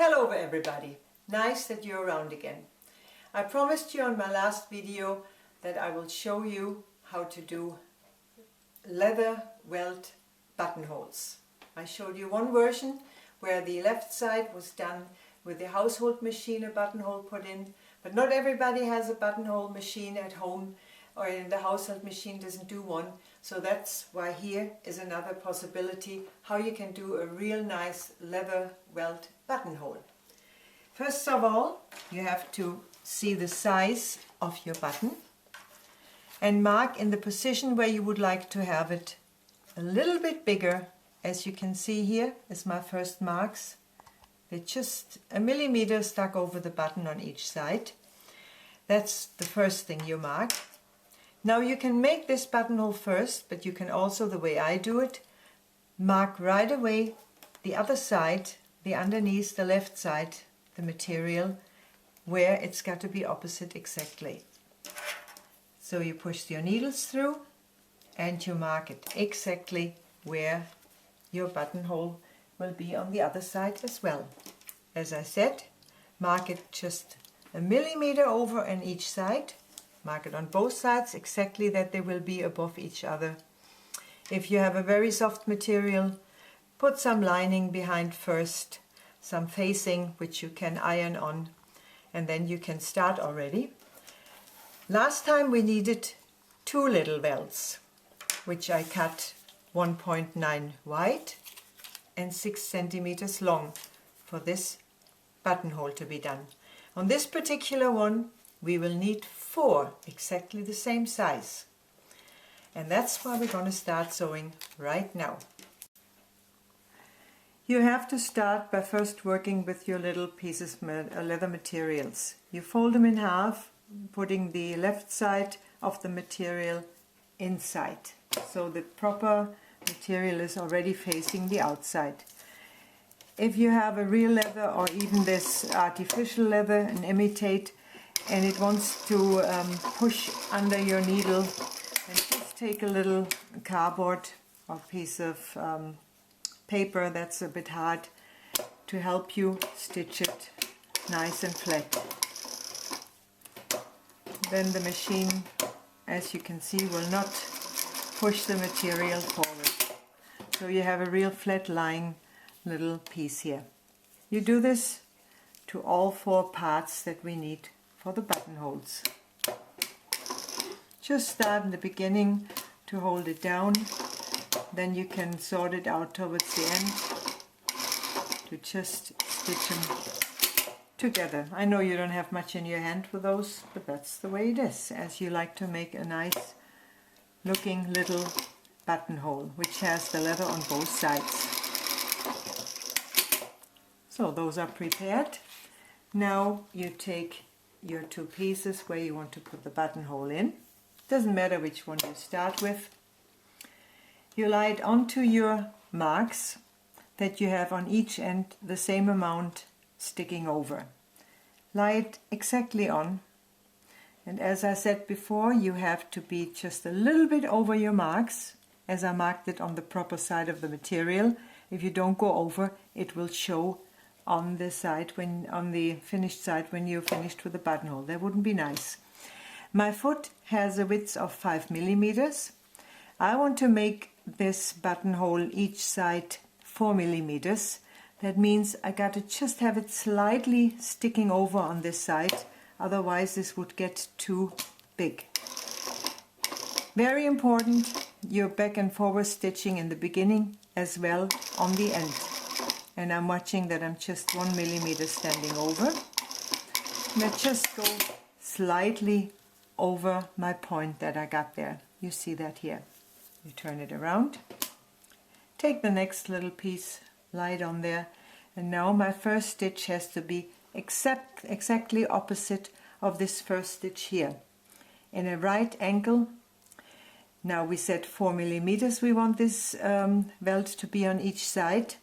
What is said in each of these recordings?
Hello everybody, nice that you're around again. I promised you on my last video that I will show you how to do leather welt buttonholes. I showed you one version where the left side was done with the household machine, a buttonhole put in, but not everybody has a buttonhole machine at home, or in the household machine doesn't do one, so that's why here is another possibility how you can do a real nice leather welt buttonhole. First of all, you have to see the size of your button and mark in the position where you would like to have it a little bit bigger. As you can see, here is my first marks. They're just a millimeter stuck over the button on each side. That's the first thing you mark. Now you can make this buttonhole first, but you can also, the way I do it, mark right away the other side, the underneath, the left side, the material, where it's got to be opposite exactly. So you push your needles through and you mark it exactly where your buttonhole will be on the other side as well. As I said, mark it just a millimeter over on each side. Mark it on both sides exactly that they will be above each other. If you have a very soft material, put some lining behind first, some facing which you can iron on, and then you can start already. Last time we needed 2 little welts, which I cut 1.9 wide and 6 centimeters long for this buttonhole to be done. On this particular one we will need 4 exactly the same size, and that's why we're going to start sewing right now. You have to start by first working with your little pieces of leather materials. You fold them in half, putting the left side of the material inside, so the proper material is already facing the outside. If you have a real leather or even this artificial leather, an imitate, and it wants to push under your needle, and just take a little cardboard or piece of paper that's a bit hard to help you stitch it nice and flat. Then the machine, as you can see, will not push the material forward. So you have a real flat lying little piece here. You do this to all 4 parts that we need for the buttonholes. Just start in the beginning to hold it down, then you can sort it out towards the end to just stitch them together. I know you don't have much in your hand for those, but that's the way it is, as you like to make a nice looking little buttonhole which has the leather on both sides. So those are prepared. Now you take your 2 pieces where you want to put the buttonhole in. Doesn't matter which one you start with. You lie it onto your marks that you have on each end, the same amount sticking over. Lie it exactly on, and as I said before, you have to be just a little bit over your marks, as I marked it on the proper side of the material. If you don't go over, it will show on the side, on the finished side, when you're finished with the buttonhole. That wouldn't be nice. My foot has a width of 5 millimeters. I want to make this buttonhole each side 4 millimeters. That means I got to just have it slightly sticking over on this side, otherwise this would get too big. Very important, your back and forward stitching in the beginning as well on the end. And I'm watching that I'm just 1 millimeter standing over. And I just go slightly over my point that I got there. You see that here. You turn it around. Take the next little piece, lie it on there. And now my first stitch has to be exactly opposite of this first stitch here. In a right angle. Now we said 4 millimeters we want this welt to be on each side.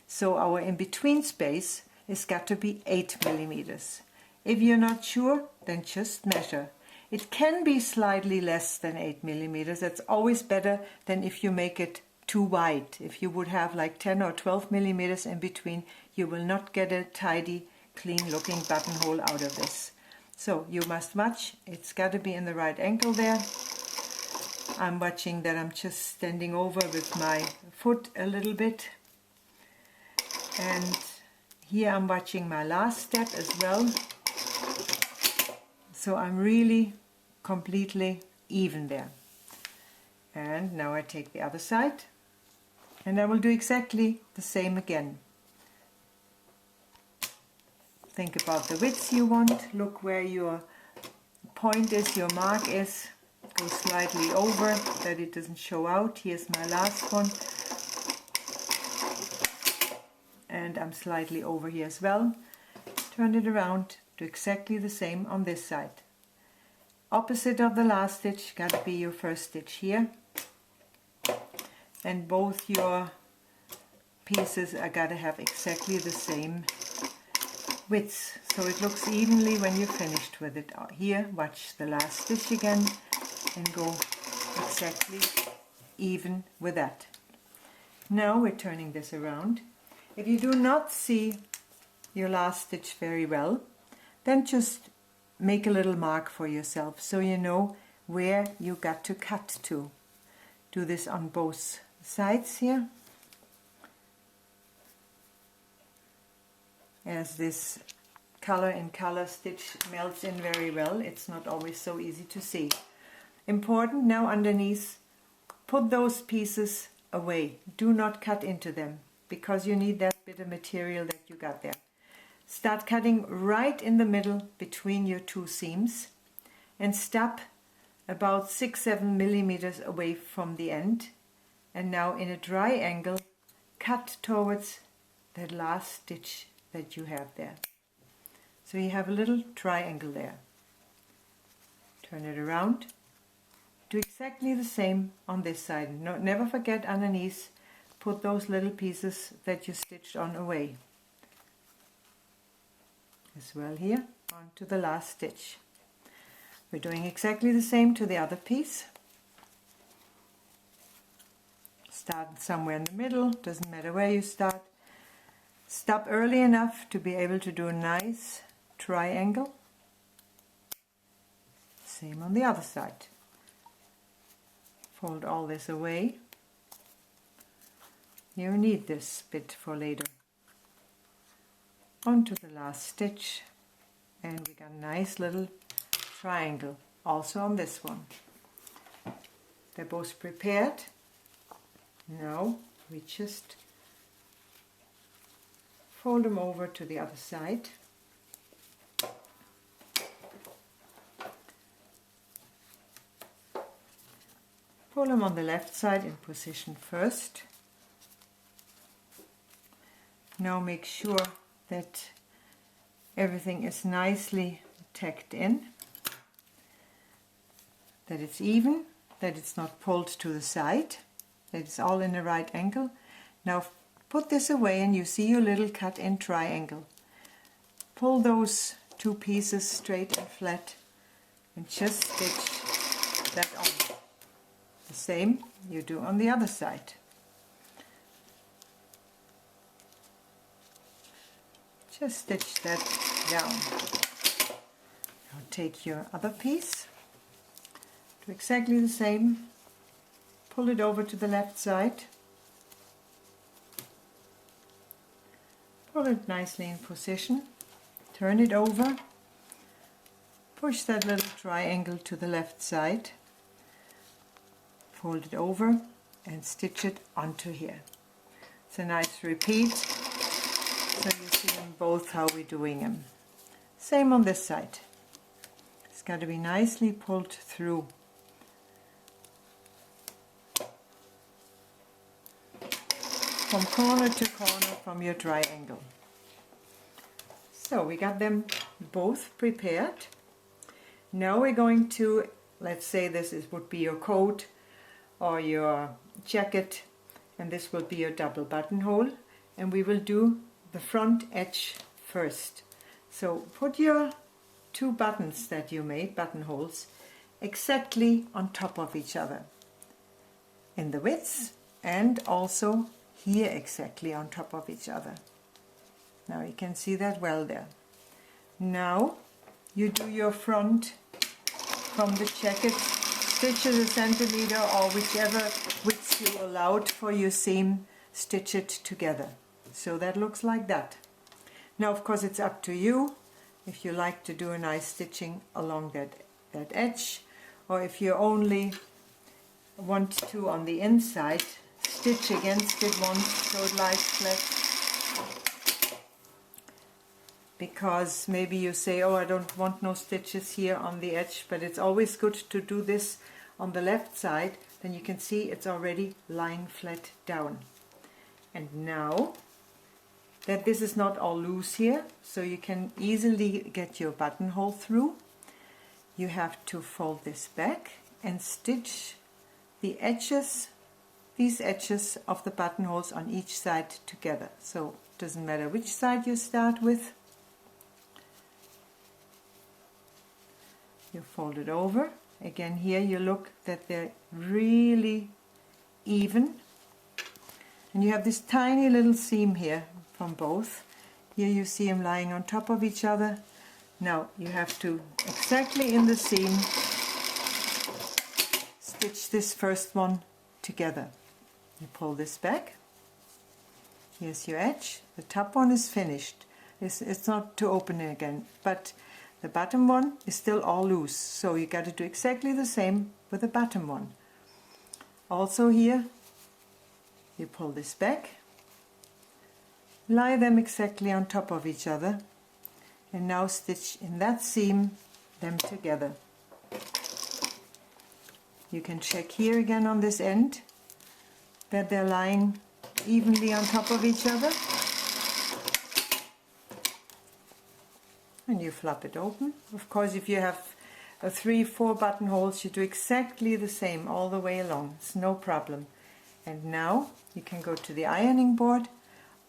So our in-between space has got to be 8 millimeters. If you're not sure, then just measure. It can be slightly less than 8 millimeters. That's always better than if you make it too wide. If you would have like 10 or 12 millimeters in between, you will not get a tidy, clean looking buttonhole out of this. So you must watch, it's got to be in the right angle there. I'm watching that I'm just standing over with my foot a little bit. And here I'm watching my last step as well. So I'm really completely even there. And now I take the other side and I will do exactly the same again. Think about the width you want, look where your point is, your mark is, go slightly over that it doesn't show out. Here's my last one. And I'm slightly over here as well. Turn it around, do exactly the same on this side. Opposite of the last stitch, got to be your first stitch here. And both your pieces are got to have exactly the same width, so it looks evenly when you're finished with it. Here, watch the last stitch again and go exactly even with that. Now we're turning this around. If you do not see your last stitch very well, then just make a little mark for yourself so you know where you got to cut to. Do this on both sides here. As this color in color stitch melts in very well, it's not always so easy to see. Important now underneath, put those pieces away. Do not cut into them because you need that bit of material that you got there. Start cutting right in the middle between your two seams and stop about 6-7 millimeters away from the end. And now in a triangle, cut towards that last stitch that you have there. So you have a little triangle there. Turn it around. Do exactly the same on this side. No, never forget underneath, put those little pieces that you stitched on away. As well here, onto the last stitch. We're doing exactly the same to the other piece. Start somewhere in the middle, doesn't matter where you start. Stop early enough to be able to do a nice triangle. Same on the other side. Fold all this away. You need this bit for later. Onto the last stitch, and we got a nice little triangle also on this one. They're both prepared. Now we just fold them over to the other side. Pull them on the left side in position first. Now make sure that everything is nicely tacked in, that it's even, that it's not pulled to the side, that it's all in the right angle. Now put this away and you see your little cut-in triangle. Pull those two pieces straight and flat and just stitch that on. The same you do on the other side. Just stitch that down. Now take your other piece, do exactly the same, pull it over to the left side, pull it nicely in position, turn it over, push that little triangle to the left side, fold it over and stitch it onto here. It's a nice repeat, so you see them both how we're doing them. Same on this side. It's got to be nicely pulled through. From corner to corner from your triangle. So we got them both prepared. Now we're going to, let's say would be your coat or your jacket, and this will be your double buttonhole, and we will do the front edge first. So put your two buttons that you made, buttonholes, exactly on top of each other in the width and also here exactly on top of each other. Now you can see that well there. Now you do your front from the jacket, stitch it a centimeter or whichever width you allowed for your seam, stitch it together. So that looks like that. Now of course it's up to you if you like to do a nice stitching along that edge, or if you only want to on the inside, stitch against it once so it lies flat. Because maybe you say, oh, I don't want no stitches here on the edge, but it's always good to do this on the left side, then you can see it's already lying flat down. And now that this is not all loose here, so you can easily get your buttonhole through, you have to fold this back and stitch the edges, these edges of the buttonholes on each side together. So it doesn't matter which side you start with. You fold it over. Again, here you look that they're really even. And you have this tiny little seam here from both. Here you see them lying on top of each other. Now you have to, exactly in the seam, stitch this first one together. You pull this back. Here's your edge. The top one is finished. It's not to open it again, but the bottom one is still all loose. So you got to do exactly the same with the bottom one. Also here, you pull this back, lie them exactly on top of each other, and now stitch in that seam them together. You can check here again on this end that they're lying evenly on top of each other. And you flap it open. Of course, if you have 3-4 buttonholes, you do exactly the same all the way along. It's no problem. And now you can go to the ironing board,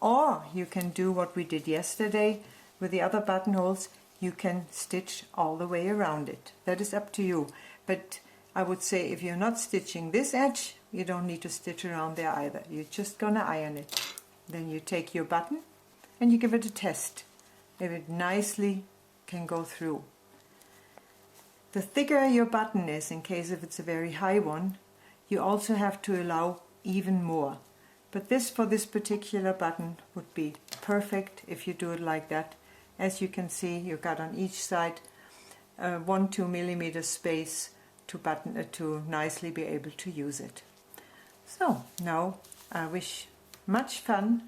or you can do what we did yesterday with the other buttonholes. You can stitch all the way around it. That is up to you. But I would say if you're not stitching this edge, you don't need to stitch around there either. You're just gonna iron it. Then you take your button and you give it a test if it nicely can go through. The thicker your button is, in case if it's a very high one, you also have to allow even more. But this, for this particular button, would be perfect if you do it like that. As you can see, you got on each side 1-2 millimeter space to nicely be able to use it. So now I wish much fun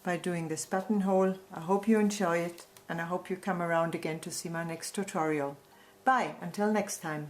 by doing this buttonhole. I hope you enjoy it, and I hope you come around again to see my next tutorial. Bye, until next time.